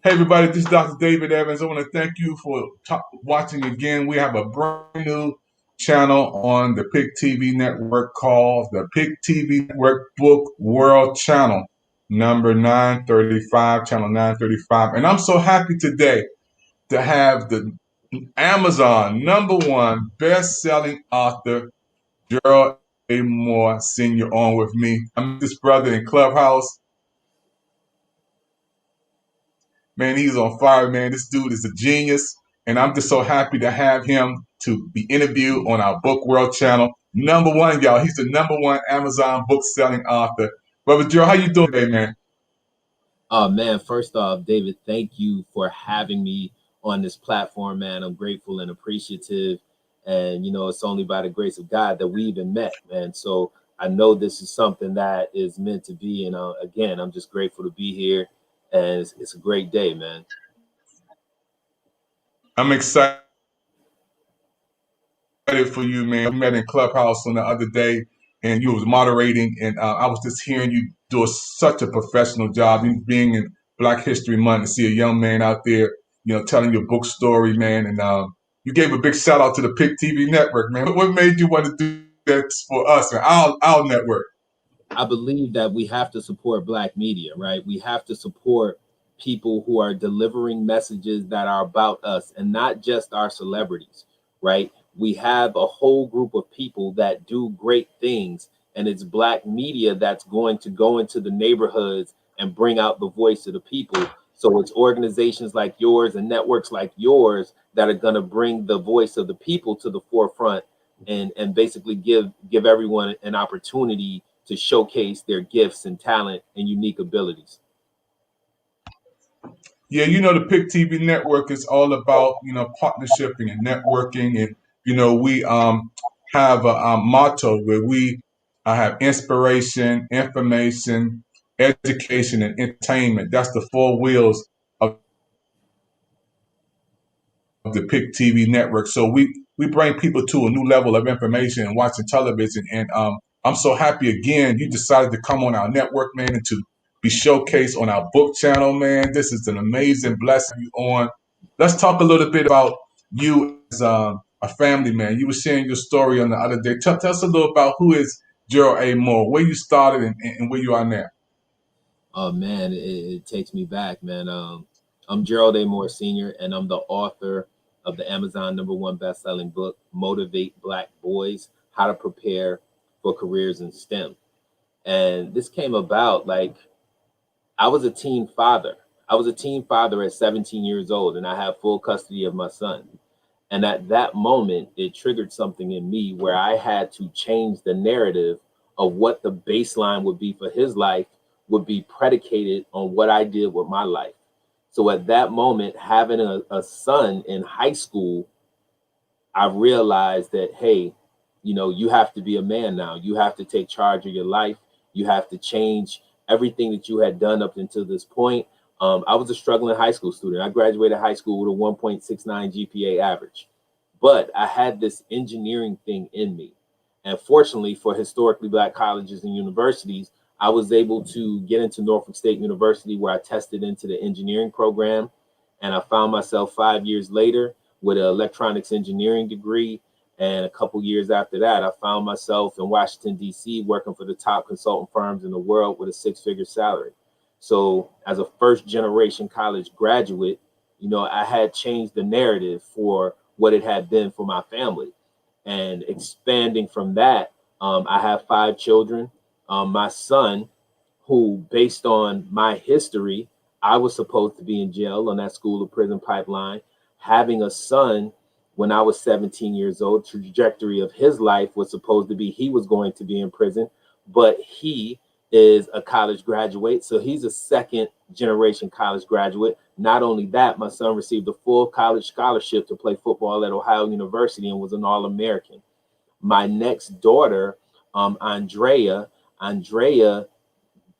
Hey everybody, this is Dr. David Evans. I want to thank you for watching again. We have a brand new channel on the PIC TV network called the PIC TV Network Book World Channel, number 935, channel 935. And I'm so happy today to have the Amazon #1 best-selling author, Gerald A. Moore Sr. on with me. I'm this brother in Clubhouse. Man, he's on fire, man. This dude is a genius. And I'm just so happy to have him to be interviewed on our Book World channel. #1, y'all. He's the #1 Amazon book-selling author. Brother Joe, how you doing today, man? Oh man, first off, David, thank you for having me on this platform, man. I'm grateful and appreciative. And it's only by the grace of God that we even met, man. So I know this is something that is meant to be. And again, I'm just grateful to be here. And it's a great day, man. I'm excited for you, man. We met in Clubhouse on the other day, and you was moderating, and I was just hearing you do such a professional job. You being in Black History Month and see a young man out there, telling your book story, man. And you gave a big shout out to the PIC TV network, man. What made you want to do that for us and our network? I believe that we have to support Black media, right? We have to support people who are delivering messages that are about us and not just our celebrities, right? We have a whole group of people that do great things, and it's Black media that's going to go into the neighborhoods and bring out the voice of the people. So it's organizations like yours and networks like yours that are going to bring the voice of the people to the forefront and basically give everyone an opportunity to showcase their gifts and talent and unique abilities. Yeah, the PIC TV network is all about, partnership and networking. And, we have a motto where we have inspiration, information, education, and entertainment. That's the four wheels of the PIC TV network. So we bring people to a new level of information and watching television. And I'm so happy again you decided to come on our network, man, and to be showcased on our book channel, man. This is an amazing blessing you on. Let's talk a little bit about you as a family man. You were sharing your story on the other day. Tell us a little about who is Gerald A. Moore, where you started and where you are now. Oh man, it takes me back, man. I'm Gerald A. Moore Sr., and I'm the author of the Amazon #1 best-selling book, Motivate Black Boys: How to Prepare for Careers in STEM. And this came about like I was a teen father. I was a teen father at 17 years old, and I have full custody of my son. And at that moment, it triggered something in me where I had to change the narrative of what the baseline would be for his life would be predicated on what I did with my life. So at that moment, having a son in high school, I realized that, hey, you have to be a man now. You have to take charge of your life. You have to change everything that you had done up until this point. I was a struggling high school student. I graduated high school with a 1.69 GPA average, but I had this engineering thing in me. And fortunately for historically Black colleges and universities, I was able to get into Norfolk State University where I tested into the engineering program. And I found myself 5 years later with an electronics engineering degree. And a couple years after that, I found myself in Washington, D.C., working for the top consultant firms in the world with a six-figure salary. So as a first generation college graduate, I had changed the narrative for what it had been for my family. And expanding from that, I have 5 children. My son, who, based on my history, I was supposed to be in jail on that school to prison pipeline. Having a son when I was 17 years old, trajectory of his life was supposed to be he was going to be in prison, but he is a college graduate. So he's a second generation college graduate. Not only that, my son received a full college scholarship to play football at Ohio University and was an All-American. My next daughter, Andrea,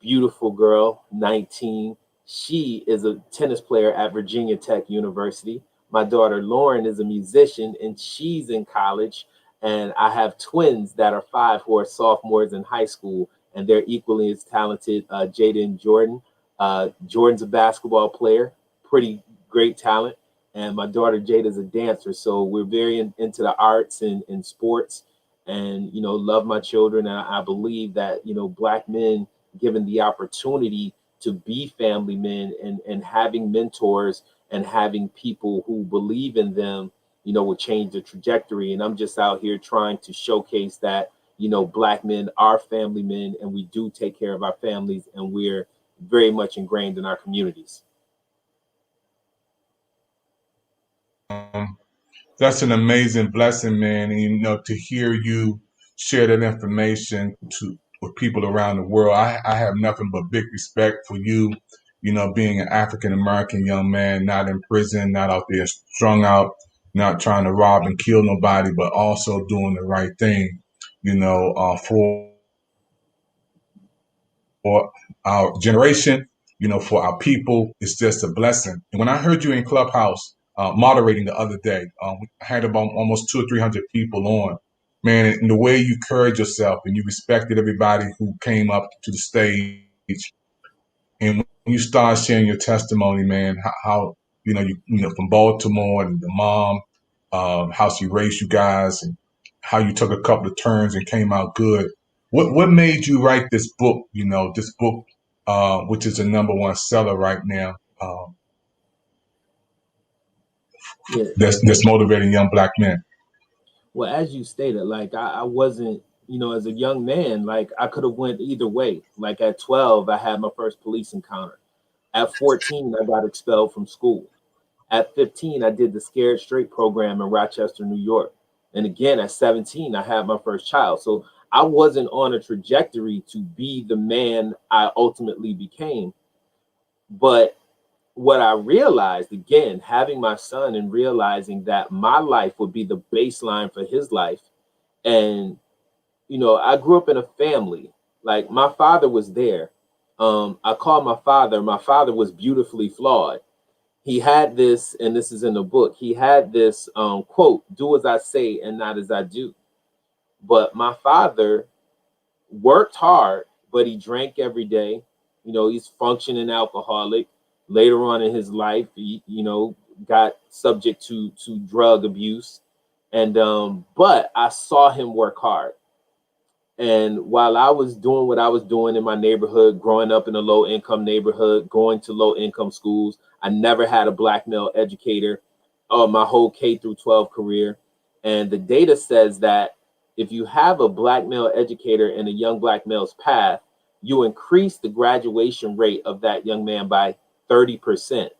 beautiful girl, 19. She is a tennis player at Virginia Tech University. My daughter Lauren is a musician and she's in college. And I have twins that are 5 who are sophomores in high school, and they're equally as talented. Jaden Jordan. Jordan's a basketball player, pretty great talent. And my daughter Jada is a dancer. So we're very into the arts and sports, and, love my children. And I believe that, Black men given the opportunity to be family men and having mentors and having people who believe in them, will change the trajectory. And I'm just out here trying to showcase that, Black men are family men, and we do take care of our families, and we're very much ingrained in our communities. That's an amazing blessing, man. And to hear you share that information with people around the world, I have nothing but big respect for you. Being an African American young man, not in prison, not out there strung out, not trying to rob and kill nobody, but also doing the right thing. For our generation, for our people, it's just a blessing. And when I heard you in Clubhouse moderating the other day, we had about almost 200 or 300 people on. Man, and the way you carried yourself and you respected everybody who came up to the stage, and when you start sharing your testimony, man, how from Baltimore and the mom, how she raised you guys, and how you took a couple of turns and came out good. What made you write this book? This book, which is a #1 seller right now. Yeah. That's motivating young Black men. Well, as you stated, like I wasn't, as a young man, like I could have went either way. Like at 12, I had my first police encounter. At 14, I got expelled from school. At 15, I did the Scared Straight program in Rochester, New York. And again, at 17, I had my first child. So I wasn't on a trajectory to be the man I ultimately became. But what I realized, again, having my son and realizing that my life would be the baseline for his life. And, I grew up in a family. Like my father was there. I call my father was beautifully flawed. He had this, and this is in the book, he had this quote, "Do as I say and not as I do." But my father worked hard, but he drank every day. He's functioning alcoholic. Later on in his life, he, got subject to drug abuse. And but I saw him work hard. And while I was doing what I was doing in my neighborhood, growing up in a low income neighborhood, going to low income schools, I never had a Black male educator my whole K through 12 career. And the data says that if you have a Black male educator in a young Black male's path, you increase the graduation rate of that young man by 30%.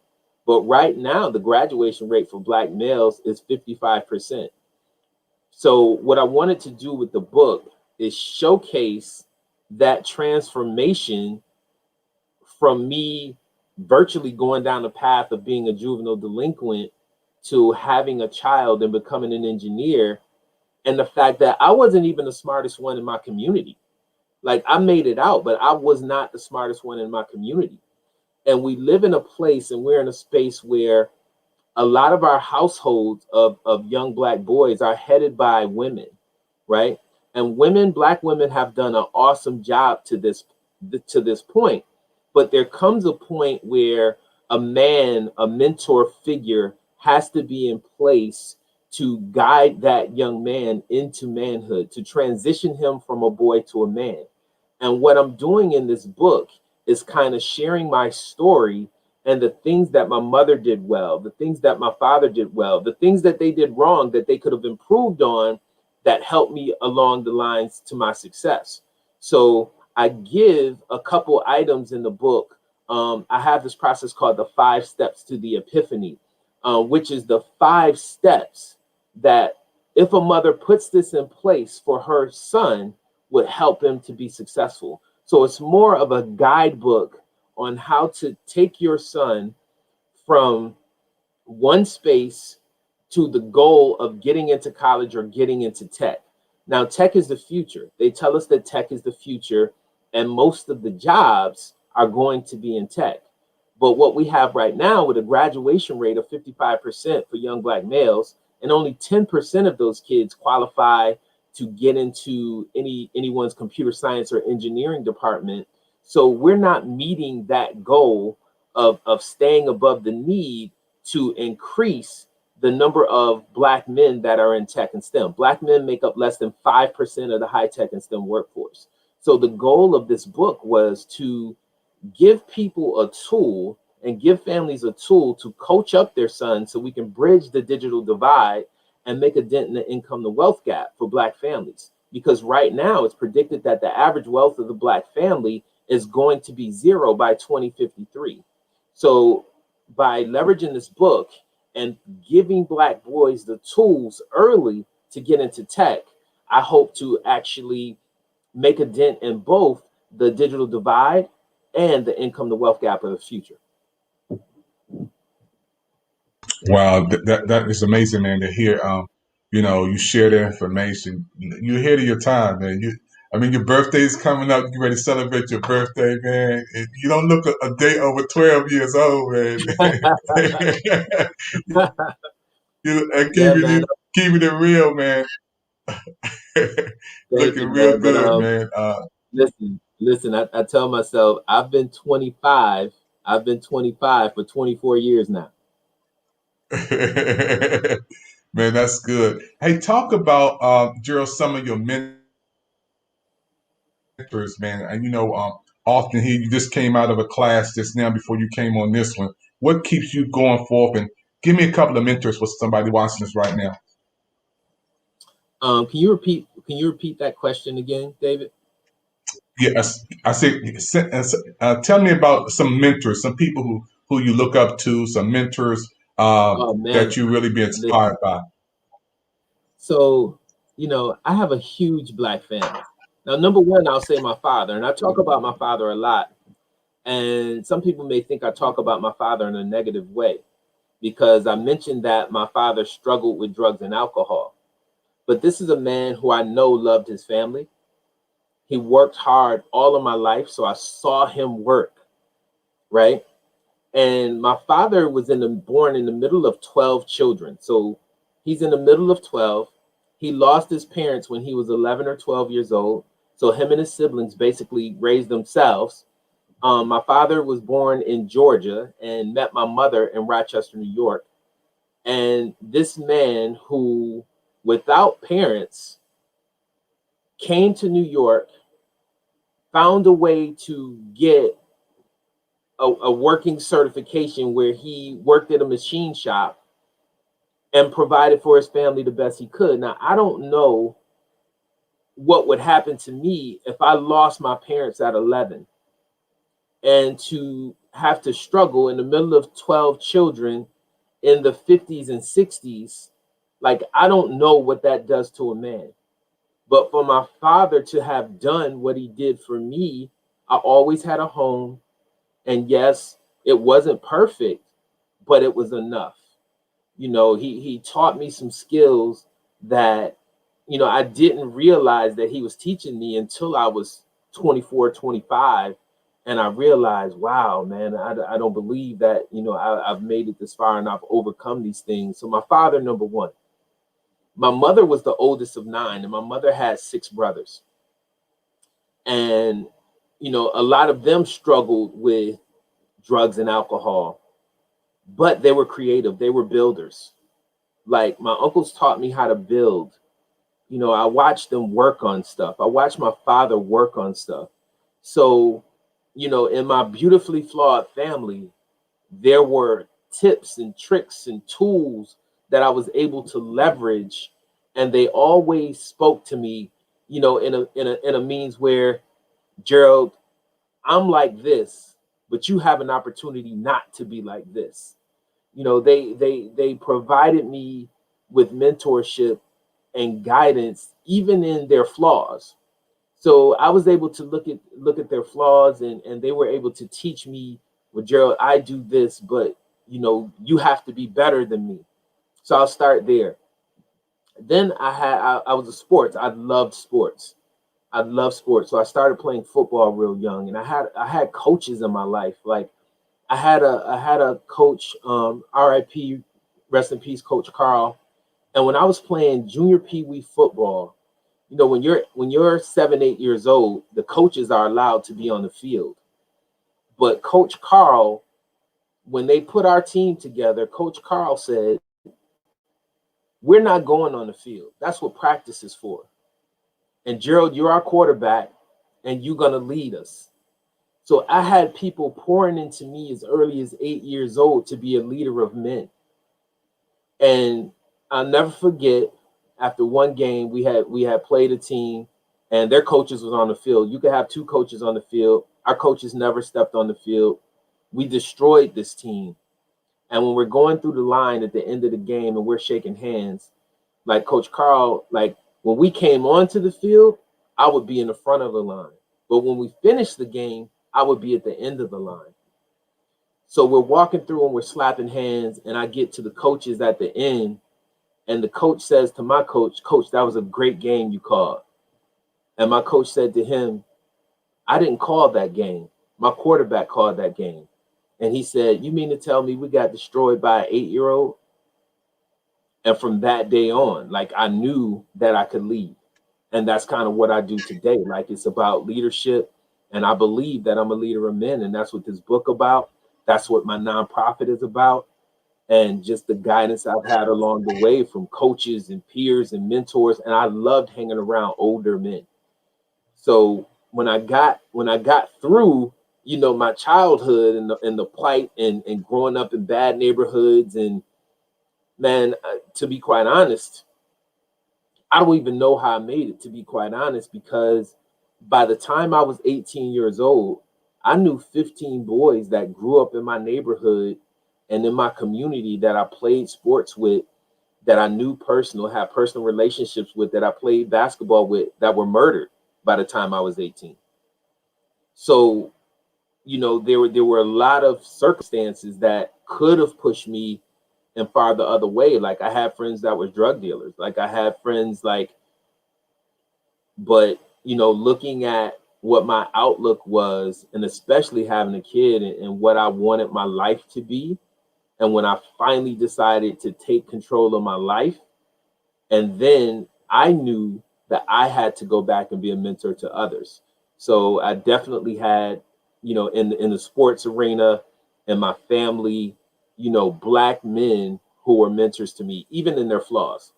But right now, the graduation rate for Black males is 55%. So what I wanted to do with the book is showcase that transformation from me virtually going down the path of being a juvenile delinquent to having a child and becoming an engineer, and the fact that I wasn't even the smartest one in my community. Like I made it out, but I was not the smartest one in my community. And we live in a place and we're in a space where a lot of our households of young Black boys are headed by women, right? And Black women have done an awesome job to this point. But there comes a point where a mentor figure has to be in place to guide that young man into manhood, to transition him from a boy to a man. And what I'm doing in this book is kind of sharing my story and the things that my mother did well, the things that my father did well, the things that they did wrong that they could have improved on that helped me along the lines to my success. So I give a couple items in the book. I have this process called the 5 steps to the epiphany, which is the 5 steps that if a mother puts this in place for her son would help him to be successful. So it's more of a guidebook on how to take your son from one space to the goal of getting into college or getting into tech. Now, tech is the future. They tell us that tech is the future, and most of the jobs are going to be in tech. But what we have right now with a graduation rate of 55% for young Black males, and only 10% of those kids qualify to get into anyone's computer science or engineering department. So we're not meeting that goal of staying above the need to increase the number of Black men that are in tech and STEM. Black men make up less than 5% of the high tech and STEM workforce. So the goal of this book was to give people a tool and give families a tool to coach up their sons so we can bridge the digital divide and make a dent in the income to wealth gap for Black families. Because right now it's predicted that the average wealth of the Black family is going to be zero by 2053. So by leveraging this book and giving Black boys the tools early to get into tech, I hope to actually make a dent in both the digital divide and the income to wealth gap of the future. Wow, that is amazing, man, to hear. You share the information. You're ahead of your time, man. Your birthday is coming up. You ready to celebrate your birthday, man? And you don't look a day over 12 years old, man. Yeah, man. Keeping it real, man. Thank Looking you, real man. But good, man. listen. I tell myself I've been 25. I've been 25 for 24 years now. Man, that's good. Hey, talk about Gerald, some of your mentors, man. And often you just came out of a class just now before you came on this one. What keeps you going forth? And give me a couple of mentors for somebody watching this right now. Can you repeat that question again, David? Yes, I say. Tell me about some mentors, some people who you look up to, some mentors Oh man, that you really be inspired by. so I have a huge Black family. Now, number one, I'll say my father, and I talk about my father a lot. And some people may think I talk about my father in a negative way because I mentioned that my father struggled with drugs and alcohol. But this is a man who I know loved his family. He worked hard all of my life, so I saw him work, right? And my father was born in the middle of 12 children. So he's in the middle of 12. He lost his parents when he was 11 or 12 years old. So him and his siblings basically raised themselves. My father was born in Georgia and met my mother in Rochester, New York. And this man who, without parents, came to New York, found a way to get a working certification where he worked at a machine shop and provided for his family the best he could. Now, I don't know what would happen to me if I lost my parents at 11 and to have to struggle in the middle of 12 children in the 50s and 60s. Like, I don't know what that does to a man. But for my father to have done what he did for me, I always had a home. And yes, it wasn't perfect, but it was enough. He taught me some skills that, I didn't realize that he was teaching me until I was 24, 25. And I realized, wow, man, I don't believe that, I've made it this far and I've overcome these things. So my father, number one. My mother was the oldest of 9, and my mother had 6 brothers. And, a lot of them struggled with drugs and alcohol, but they were creative. They were builders. Like, my uncles taught me how to build. I watched them work on stuff. I watched my father work on stuff. So, in my beautifully flawed family, there were tips and tricks and tools that I was able to leverage, and they always spoke to me, in a means where, Gerald, I'm like this, but you have an opportunity not to be like this. They provided me with mentorship and guidance, even in their flaws. So I was able to look at their flaws, and they were able to teach me, well, Gerald, I do this, but you have to be better than me. So I'll start there. Then I was a sports. I loved sports. I love sports. So I started playing football real young, and I had coaches in my life. Like, I had a coach, RIP, rest in peace, Coach Carl. And when I was playing junior Pee Wee football, when you're 7, 8 years old, the coaches are allowed to be on the field. But Coach Carl when they put our team together, Coach Carl said, we're not going on the field. That's what practice is for. And Gerald, you're our quarterback, and you're going to lead us. So I had people pouring into me as early as 8 years old to be a leader of men. And I'll never forget, after one game, we had played a team, and their coaches was on the field. You could have two coaches on the field. Our coaches never stepped on the field. We destroyed this team. And when we're going through the line at the end of the game and we're shaking hands, like Coach Carl, like when we came onto the field, I would be in the front of the line. But when we finished the game, I would be at the end of the line. So we're walking through and we're slapping hands, and I get to the coaches at the end, and the coach says to my coach, Coach, that was a great game you called. And my coach said to him, I didn't call that game. My quarterback called that game. And he said, you mean to tell me we got destroyed by an 8-year-old? And from that day on, like, I knew that I could lead. And that's kind of what I do today. Like, it's about leadership. And I believe that I'm a leader of men. And that's what this book about. That's what my nonprofit is about. And just the guidance I've had along the way from coaches and peers and mentors. And I loved hanging around older men. So when I got through, you know, my childhood and the plight and growing up in bad neighborhoods, and man, to be quite honest, I don't even know how I made it, to be quite honest, because by the time I was 18 years old, I knew 15 boys that grew up in my neighborhood and in my community that I played sports with, that I knew had personal relationships with, that I played basketball with, that were murdered by the time I was 18. So, you know, there were a lot of circumstances that could have pushed me and far the other way. Like, I had friends that were drug dealers. Like, I had friends but, you know, looking at what my outlook was, and especially having a kid and what I wanted my life to be. And when I finally decided to take control of my life, and then I knew that I had to go back and be a mentor to others. So I definitely had, you know, in the sports arena and my family, you know, Black men who were mentors to me, even in their flaws.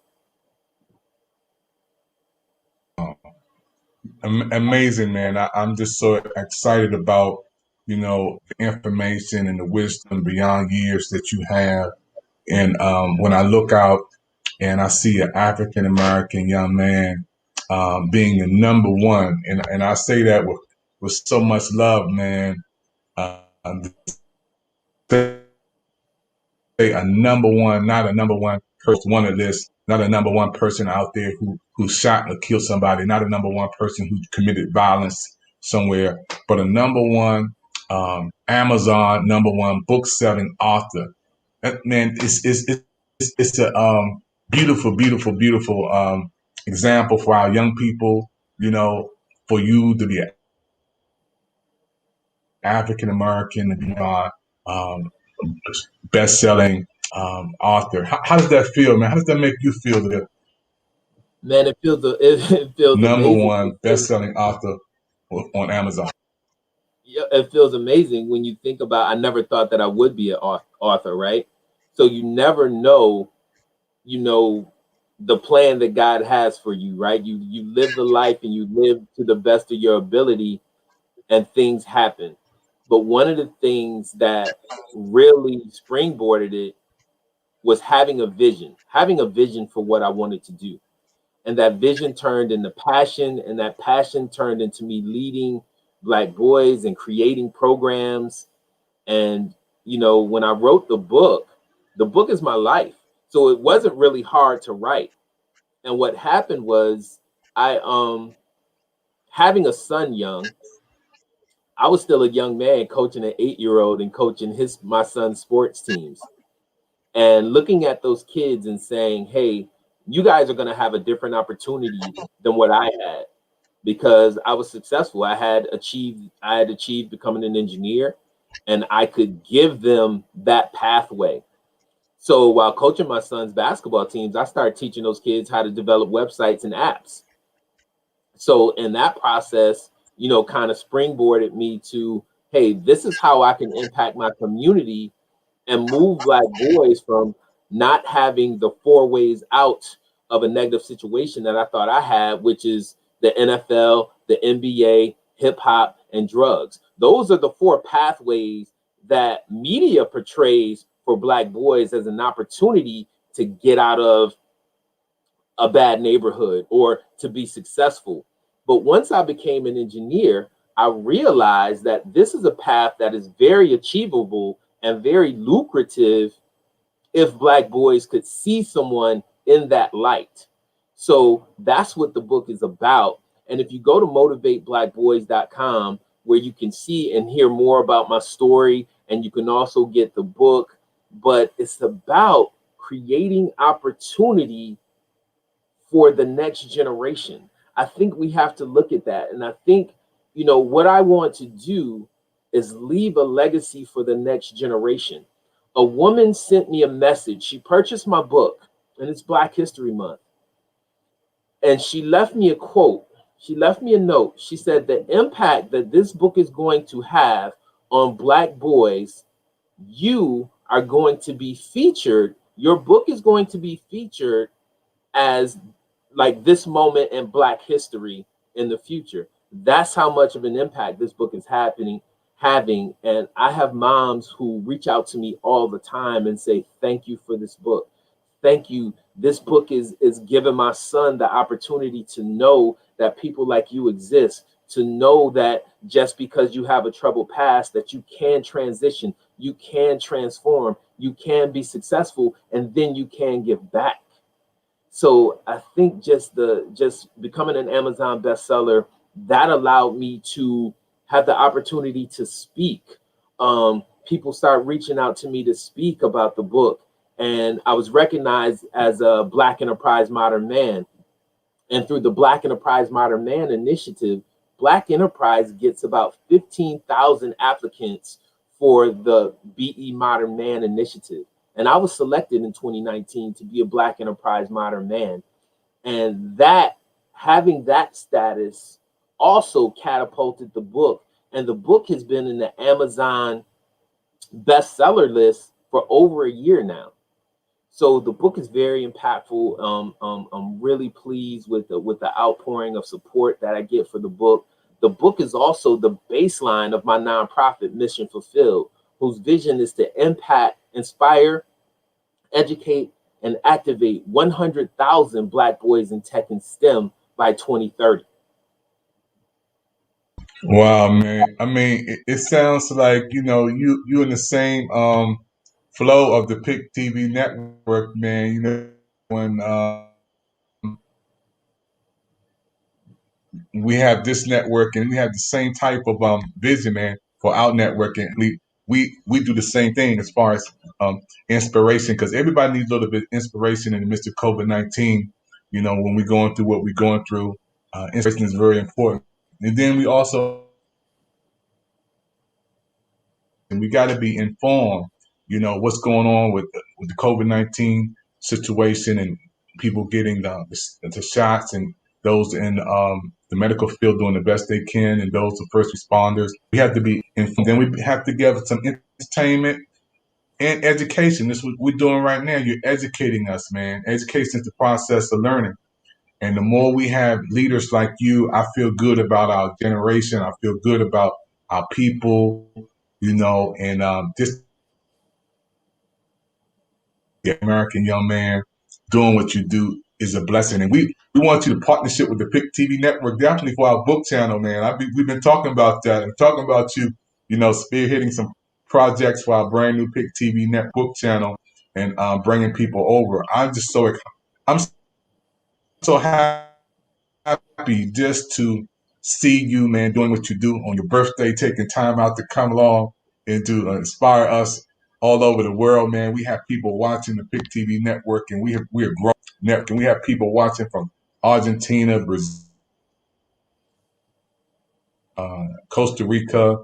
Amazing, man. I'm just so excited about, you know, the information and the wisdom beyond years that you have. And when I look out and I see an African American young man being the number one, and I say that with so much love, man. Uh, say a number one, not a number one person, one of this, not a number one person out there who shot or killed somebody, not a number one person who committed violence somewhere, but a number one Amazon number one book selling author. Man, it's a beautiful, beautiful, beautiful example for our young people. You know, for you to be an African American and be on best-selling author. How does that feel, man? How does that make you feel? The Man, it feels number amazing. one best-selling author on Amazon. Yeah, it feels amazing when you think about, I never thought that I would be an author, right? So you never know, you know, the plan that God has for you, right? You live the life and you live to the best of your ability, and things happen. But one of the things that really springboarded it was having a vision for what I wanted to do. And that vision turned into passion, and that passion turned into me leading Black boys and creating programs. And, you know, when I wrote the book is my life. So it wasn't really hard to write. And what happened was, I having a son young, I was still a young man coaching an 8-year-old and coaching my son's sports teams, and looking at those kids and saying, hey, you guys are going to have a different opportunity than what I had, because I was successful. I had achieved becoming an engineer, and I could give them that pathway. So while coaching my son's basketball teams, I started teaching those kids how to develop websites and apps. So in that process, you know, kind of springboarded me to, hey, this is how I can impact my community and move Black boys from not having the four ways out of a negative situation that I thought I had, which is the NFL, the NBA, hip hop, and drugs. Those are the four pathways that media portrays for Black boys as an opportunity to get out of a bad neighborhood or to be successful. But once I became an engineer, I realized that this is a path that is very achievable and very lucrative if Black boys could see someone in that light. So that's what the book is about. And if you go to motivateblackboys.com, where you can see and hear more about my story, and you can also get the book, but it's about creating opportunity for the next generation. I think we have to look at that. And I think, what I want to do is leave a legacy for the next generation. A woman sent me a message. She purchased my book, and it's Black History Month. And she left me a quote. She left me a note. She said, the impact that this book is going to have on Black boys, you are going to be featured. Your book is going to be featured as like this moment in Black history in the future. That's how much of an impact this book is having. And I have moms who reach out to me all the time and say, thank you for this book. Thank you. This book is giving my son the opportunity to know that people like you exist, to know that just because you have a troubled past, that you can transition, you can transform, you can be successful, and then you can give back. So I think just becoming an Amazon bestseller, that allowed me to have the opportunity to speak. People start reaching out to me to speak about the book, and I was recognized as a Black Enterprise Modern Man. And through the Black Enterprise Modern Man initiative, Black Enterprise gets about 15,000 applicants for the BE Modern Man initiative. And I was selected in 2019 to be a Black Enterprise Modern Man. And that, having that status also catapulted the book. And the book has been in the Amazon bestseller list for over a year now. So the book is very impactful. I'm really pleased with the outpouring of support that I get for the book. The book is also the baseline of my nonprofit, Mission Fulfilled, whose vision is to impact, inspire, educate, and activate 100,000 Black boys in tech and STEM by 2030. Wow, man. I mean, it sounds like, you in the same flow of the Pick TV network, man. When we have this network and we have the same type of vision, man, for our network, and we do the same thing as far as inspiration, because everybody needs a little bit of inspiration in the midst of COVID-19. When we're going through what we're going through, inspiration is very important. And then we got to be informed, what's going on with the COVID-19 situation, and people getting the shots, and those in the medical field doing the best they can, and those the first responders. We have to be informed. Then we have to give some entertainment and education. This is what we're doing right now. You're educating us, man. Education is the process of learning. And the more we have leaders like you, I feel good about our generation. I feel good about our people, and just the American young man doing what you do is a blessing. And we want you to partnership with the Pick TV network, definitely for our book channel, man. We've been talking about that and talking about you, spearheading some projects for our brand new Pick TV net book channel, and bringing people over. I'm so happy just to see you, man, doing what you do on your birthday, taking time out to come along and to inspire us all over the world, man. We have people watching the Pick TV network, and we're growing network, and we have people watching from Argentina, Brazil, Costa Rica,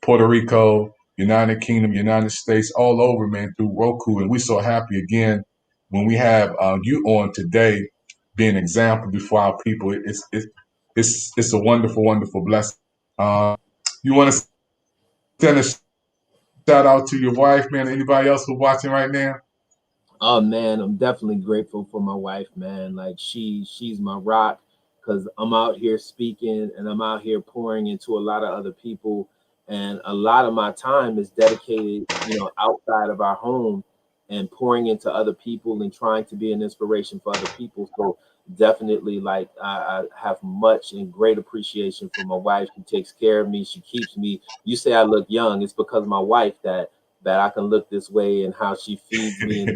Puerto Rico, United Kingdom, United States, all over, man, through Roku. And we're so happy again when we have you on today, being an example before our people. It's a wonderful, wonderful blessing. You want to send a shout out to your wife, man. Anybody else who's watching right now? Oh man, I'm definitely grateful for my wife, man. Like she's my rock because I'm out here speaking and I'm out here pouring into a lot of other people, and a lot of my time is dedicated, outside of our home and pouring into other people and trying to be an inspiration for other people. So definitely, like I have much and great appreciation for my wife. She takes care of me. She keeps me. You say I look young. It's because of my wife that I can look this way, and how she feeds me and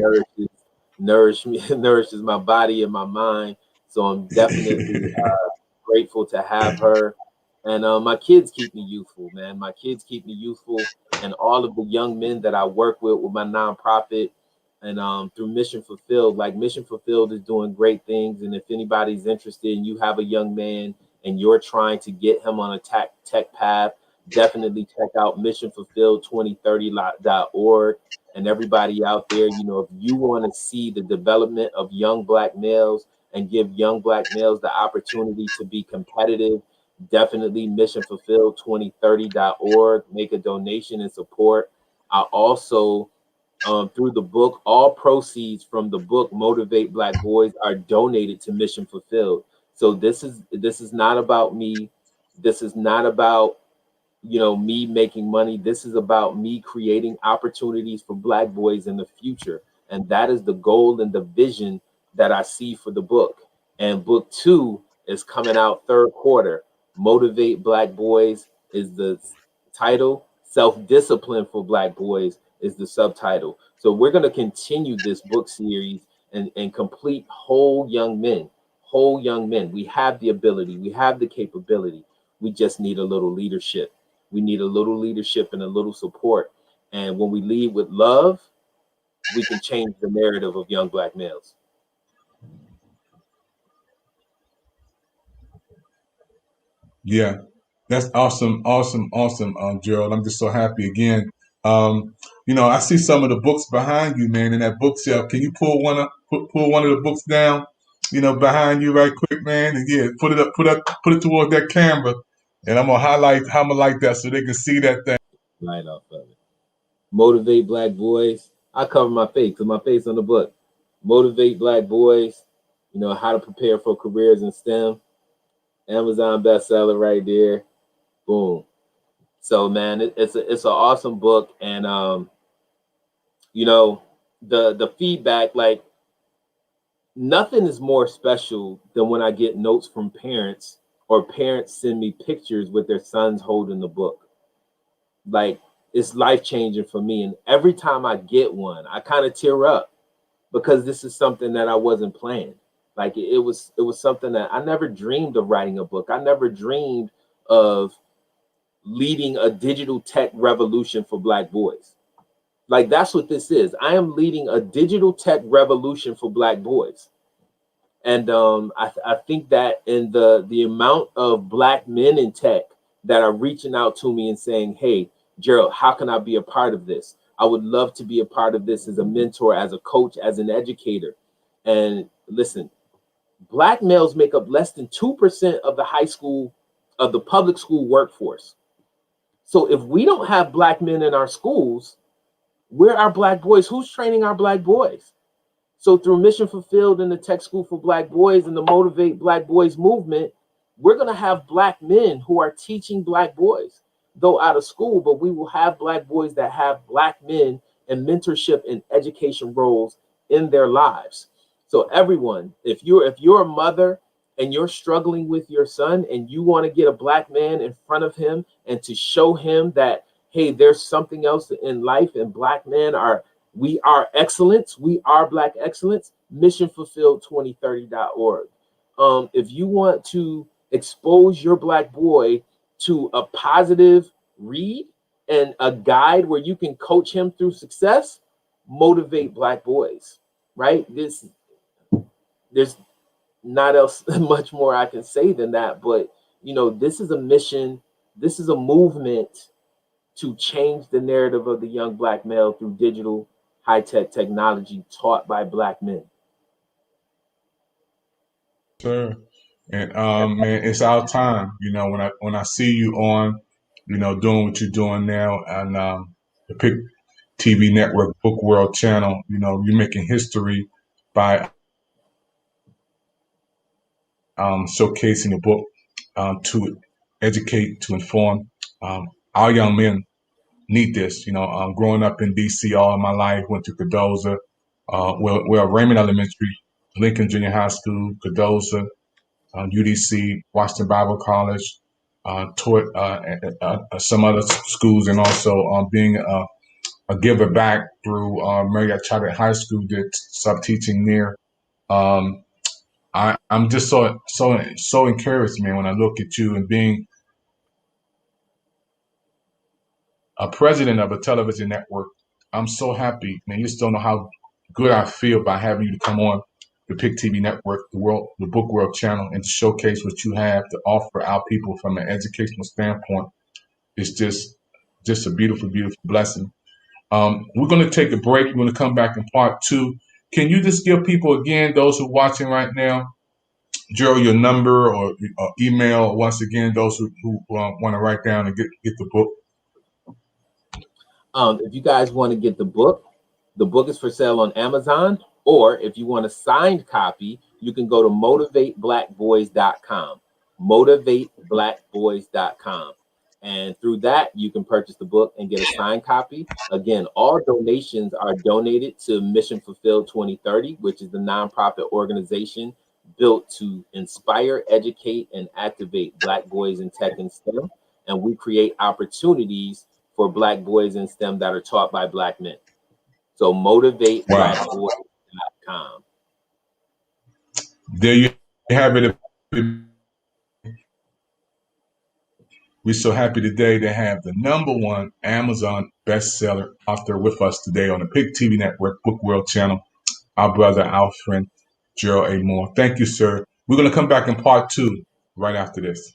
nourish me, nourishes my body and my mind. So I'm definitely grateful to have her. And my kids keep me youthful, man. My kids keep me youthful, and all of the young men that I work with my nonprofit and through Mission Fulfilled. Like Mission Fulfilled is doing great things, and if anybody's interested and you have a young man and you're trying to get him on a tech path, definitely check out missionfulfilled2030.org. And everybody out there, if you want to see the development of young Black males and give young Black males the opportunity to be competitive, definitely missionfulfilled2030.org. Make a donation and support. I also, through the book, all proceeds from the book Motivate Black Boys are donated to Mission Fulfilled. So this is not about me. This is not about me making money. This is about me creating opportunities for Black boys in the future. And that is the goal and the vision that I see for the book. And book 2 is coming out third quarter. Motivate Black Boys is the title. Self-discipline for Black boys is the subtitle. So we're going to continue this book series and complete whole young men. Whole young men. We have the ability. We have the capability. We just need a little leadership. We need a little leadership and a little support. And when we lead with love, we can change the narrative of young Black males. Yeah, that's awesome, awesome, awesome, Gerald. I'm just so happy again. Um, I see some of the books behind you, man, in that bookshelf. Can you pull one of the books down, behind you right quick, man? And yeah, put it towards that camera, and I'm gonna highlight how I'm gonna like that so they can see that thing. Right off of it. Motivate Black Boys. I cover my face because my face on the book. Motivate Black Boys. How to prepare for careers in STEM. Amazon bestseller right there. Boom. So man, it's an awesome book, and the feedback, like nothing is more special than when I get notes from parents or parents send me pictures with their sons holding the book. Like it's life changing for me, and every time I get one, I kind of tear up because this is something that I wasn't planning. Like it was something that I never dreamed of writing a book. I never dreamed of leading a digital tech revolution for Black boys. Like that's what this is. I am leading a digital tech revolution for Black boys. And I think that in the amount of Black men in tech that are reaching out to me and saying, hey, Gerald, how can I be a part of this? I would love to be a part of this as a mentor, as a coach, as an educator. And listen, Black males make up less than 2% of the public school workforce. So if we don't have Black men in our schools, where are Black boys? Who's training our Black boys? So through Mission Fulfilled and the Tech School for Black Boys and the Motivate Black Boys movement, we're going to have Black men who are teaching Black boys, though out of school, but we will have Black boys that have Black men and mentorship and education roles in their lives. So everyone, if you're a mother and you're struggling with your son and you want to get a Black man in front of him and to show him that, hey, there's something else in life, and Black men we are excellence. We are Black excellence. Missionfulfilled2030.org. If you want to expose your Black boy to a positive read and a guide where you can coach him through success, Motivate Black Boys. Right? There's not else much more I can say than that. But this is a mission. This is a movement to change the narrative of the young Black male through digital high-tech technology taught by Black men. Sure. And man, it's our time. When I see you on, doing what you're doing now, and the Pick TV Network Book World channel. You know, you're making history by showcasing the book to educate, to inform. Our young men need this. You know, growing up in D.C. all of my life, went to Cardozo, Raymond Elementary, Lincoln Junior High School, Cardozo, UDC, Washington Bible College, taught some other schools, and also being a giver back through Marriott Chocolate High School, did sub teaching there. I'm just so encouraged, man, when I look at you and being a president of a television network. I'm so happy, man. You just don't know how good I feel by having you to come on the Pick TV Network, the Book World channel, and showcase what you have to offer our people from an educational standpoint. It's just a beautiful, beautiful blessing. We're going to take a break. We're going to come back in part 2. Can you just give people again, those who are watching right now, Gerald, your number or email once again, those who want to write down and get the book? If you guys want to get the book is for sale on Amazon, or if you want a signed copy, you can go to motivateblackboys.com, motivateblackboys.com. And through that, you can purchase the book and get a signed copy. Again, all donations are donated to Mission Fulfilled 2030, which is the nonprofit organization built to inspire, educate, and activate Black boys in tech and STEM. And we create opportunities for Black boys in STEM that are taught by Black men. So motivateblackboys.com. There you have it. We're so happy today to have the #1 Amazon bestseller author with us today on the Pick TV Network Book World channel, our brother, our friend, Gerald A. Moore. Thank you, sir. We're going to come back in part 2 right after this.